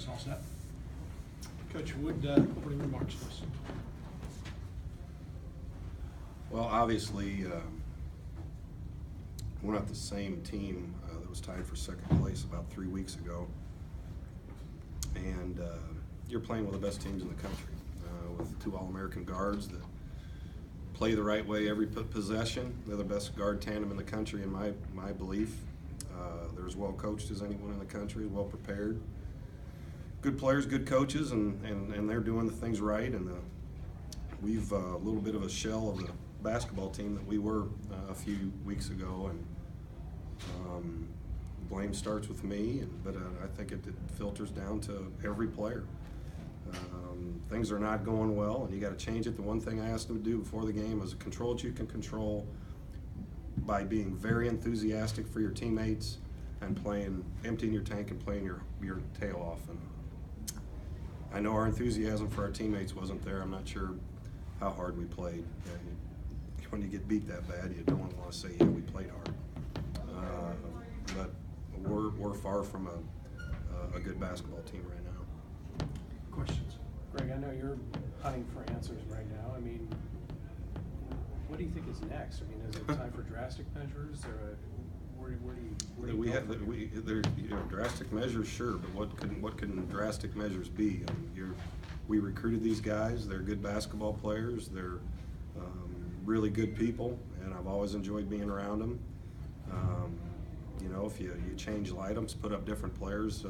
That's all set. Coach Wood, opening remarks, please. Well, obviously, we're not the same team that was tied for second place about 3 weeks ago. And you're playing with the best teams in the country, with two All-American guards that play the right way every possession. They're the best guard tandem in the country, in my belief. They're as well coached as anyone in the country, well prepared. Good players, good coaches, and they're doing the things right. And we've a little bit of a shell of the basketball team that we were a few weeks ago, and blame starts with me, but I think it filters down to every player. Things are not going well, and you got to change it. The one thing I asked them to do before the game is control what you can control by being very enthusiastic for your teammates and emptying your tank and playing your tail off. And I know our enthusiasm for our teammates wasn't there. I'm not sure how hard we played. When you get beat that bad, you don't want to say, yeah, we played hard. But we're far from a good basketball team right now. Questions? Greg, I know you're hunting for answers right now. I mean, what do you think is next? I mean, is it time for drastic measures, or where do you We go have from here? there, drastic measures, sure, but what can drastic measures be? I mean, we recruited these guys. They're good basketball players. They're really good people, and I've always enjoyed being around them. You know, if you change items, put up different players,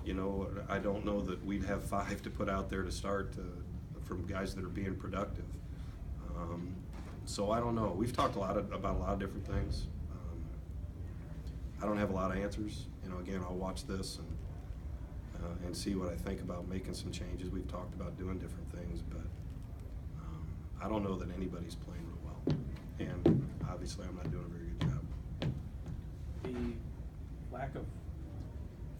you know, I don't know that we'd have 5 to put out there to start from guys that are being productive. So I don't know. We've talked about a lot of different things. I don't have a lot of answers. You know, again, I'll watch this and see what I think about making some changes. We've talked about doing different things, but I don't know that anybody's playing real well, and obviously I'm not doing a very good job. The lack of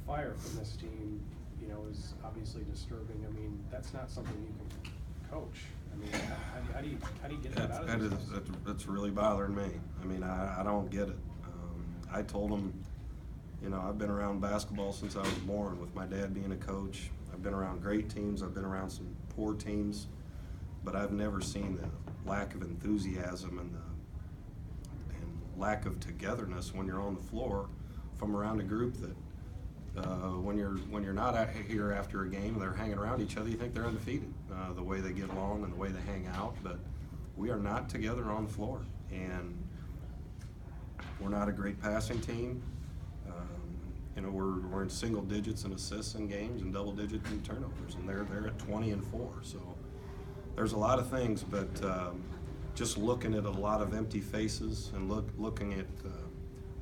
fire from this team, you know, is obviously disturbing. I mean, that's not something you can coach. I mean, how do you get that out of this? That's really bothering me. I mean, I don't get it. I told them, you know, I've been around basketball since I was born, with my dad being a coach. I've been around great teams. I've been around some poor teams. But I've never seen the lack of enthusiasm and lack of togetherness when you're on the floor from around a group that when you're not out here after a game and they're hanging around each other, you think they're undefeated, the way they get along and the way they hang out. But we are not together on the floor, and we're not a great passing team. You know, we're in single digits in assists in games and double digits in turnovers, and they're at 20 and 4. So there's a lot of things, but just looking at a lot of empty faces and looking at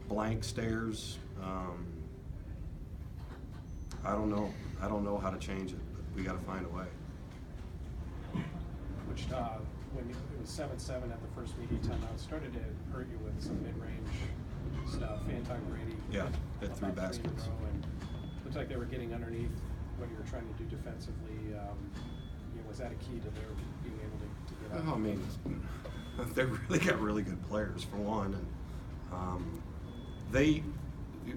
blank stares, I don't know. I don't know how to change it, but we got to find a way. Wichita, when it was 7-7 at the first media timeout, started to hurt you with some mid-range stuff. Anton Brady, Yeah, hit 3 about 3 in a baskets. row, and looked like they were getting underneath what you were trying to do defensively. You know, was that a key to their being able to get out? Oh, I mean, they've really got really good players, for one, and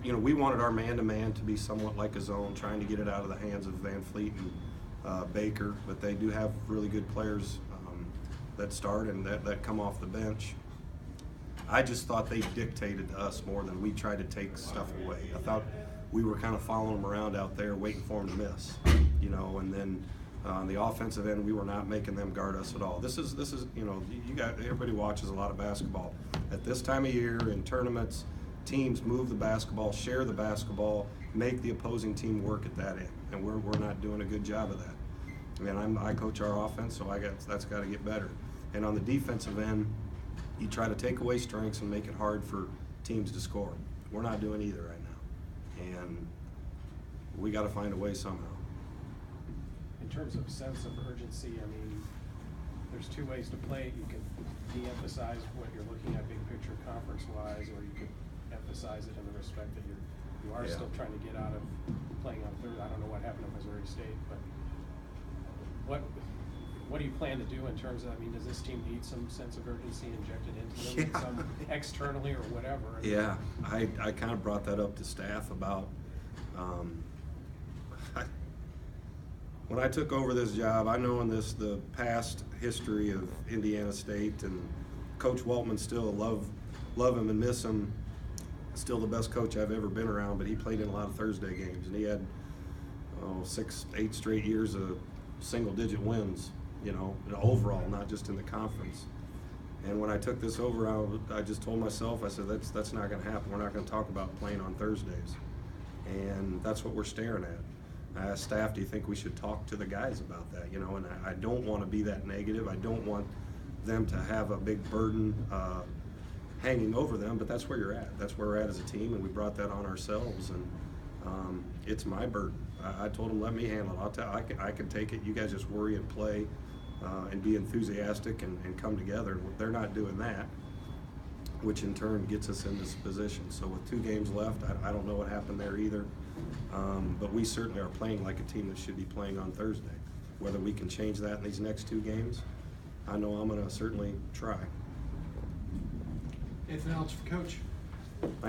you know, we wanted our man-to-man to be somewhat like a zone, trying to get it out of the hands of Van Fleet and Baker, but they do have really good players that start and that come off the bench. I just thought they dictated to us more than we tried to take stuff away. I thought we were kind of following them around out there, waiting for them to miss, you know, and then on the offensive end, we were not making them guard us at all. This is you know, everybody watches a lot of basketball. At this time of year in tournaments, teams move the basketball, share the basketball, make the opposing team work at that end, and we're not doing a good job of that. I mean, I coach our offense, so that's got to get better. And on the defensive end, you try to take away strengths and make it hard for teams to score. We're not doing either right now, and we got to find a way somehow. In terms of sense of urgency, I mean, there's 2 ways to play it. You can de-emphasize what you're looking at big picture conference-wise, or you could emphasize it in the respect that you are still trying to get out of playing on third. I don't know what happened at Missouri State, but what do you plan to do in terms of, I mean, does this team need some sense of urgency injected into them, some externally or whatever? I mean, Yeah, I kind of brought that up to staff about When I took over this job, I know in the past history of Indiana State, and Coach Waltman, still love him and miss him. Still the best coach I've ever been around, but he played in a lot of Thursday games, and he had 6, 8 straight years of single-digit wins, overall, not just in the conference. And when I took this over, I just told myself, I said, that's not going to happen. We're not going to talk about playing on Thursdays, and that's what we're staring at. I asked staff, do you think we should talk to the guys about that? And I don't want to be that negative. I don't want them to have a big burden hanging over them, but that's where you're at. That's where we're at as a team, and we brought that on ourselves, and it's my burden. I told them, let me handle it. I can take it. You guys just worry and play and be enthusiastic and come together. They're not doing that, which in turn gets us in this position. So with 2 games left, I don't know what happened there either. But we certainly are playing like a team that should be playing on Thursday. Whether we can change that in these next 2 games, I know I'm going to certainly try. Anything else for Coach? Thank